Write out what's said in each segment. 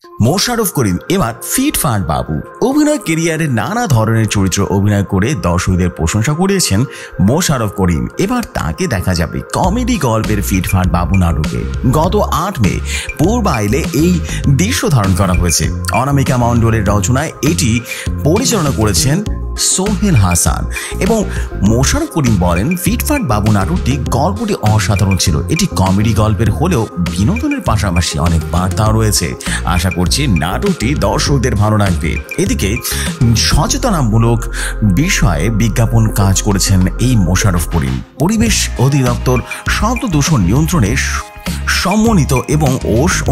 মোশাররফ করিম এবার ফিটফাট বাবু। অভিনয় কেরিয়ারে নানা ধরনের চরিত্র অভিনয় করে দর্শকদের প্রশংসা করিয়েছেন মোশাররফ করিম। এবার তাকে দেখা যাবে কমেডি গল্পের ফিটফাট বাবু নাটকে। গত ৮ মে পূর্বাইলে এই দৃশ্য ধারণ করা হয়েছে। অনামিকা মণ্ডলের রচনায় এটি পরিচালনা করেছেন সোহেল হাসান এবং মোশাররফ করিম বলেন, ফিটফাট বাবু নাটকটি গল্পটি অসাধারণ ছিল। এটি কমেডি গল্পের হলেও বিনোদনের পাশাপাশি অনেক বার্তাও রয়েছে। আশা করছি নাটকটি দর্শকদের ভালো লাগবে। এদিকে সচেতনামূলক বিষয়ে বিজ্ঞাপন কাজ করেছেন এই মোশাররফ করিম। পরিবেশ অধিদপ্তর শব্দ দূষণ নিয়ন্ত্রণে সমন্বিত এবং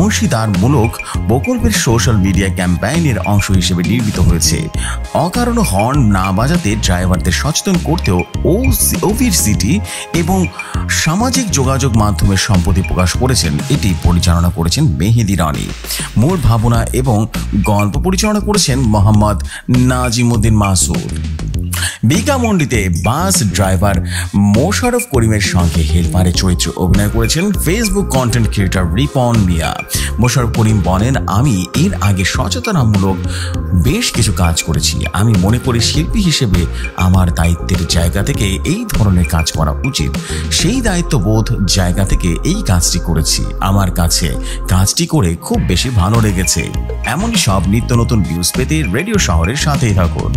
অংশীদারমূলক প্রকল্পের সোশ্যাল মিডিয়া ক্যাম্পেইনের অংশ হিসেবে নির্মিত হয়েছে। অকারণে হর্ন না বাজাতে ড্রাইভারদের সচেতন করতেও ওভিসিটি এবং সামাজিক যোগাযোগ মাধ্যমে সম্প্রতি প্রকাশ করেছেন। এটি পরিচালনা করেছেন মেহেদি রানী। মূল ভাবনা এবং গল্প পরিচালনা করেছেন মোহাম্মদ নাজিমুদ্দিন মাসুদ। বিজ্ঞাপনটিতে বাস ড্রাইভার মোশাররফ করিমের সঙ্গে হেলপারের চরিত্রে অভিনয় করেছেন ফেসবুক কন্টেন্ট ক্রিয়েটর রিপন মিয়া। মোশাররফ করিম বলেন, আমি এর আগে সচেতনামূলক বেশ কিছু কাজ করেছি। আমি মনে করি শিল্পী হিসেবে আমার দায়িত্বের জায়গা থেকে এই ধরনের কাজ করা উচিত। সেই দায়িত্ববোধ জায়গা থেকে এই কাজটি করেছি। আমার কাছে কাজটি করে খুব বেশি ভালো লেগেছে। এমনই সব নিত্য নতুন ভিউজ পেতে রেডিও শহরের সাথেই থাকুন।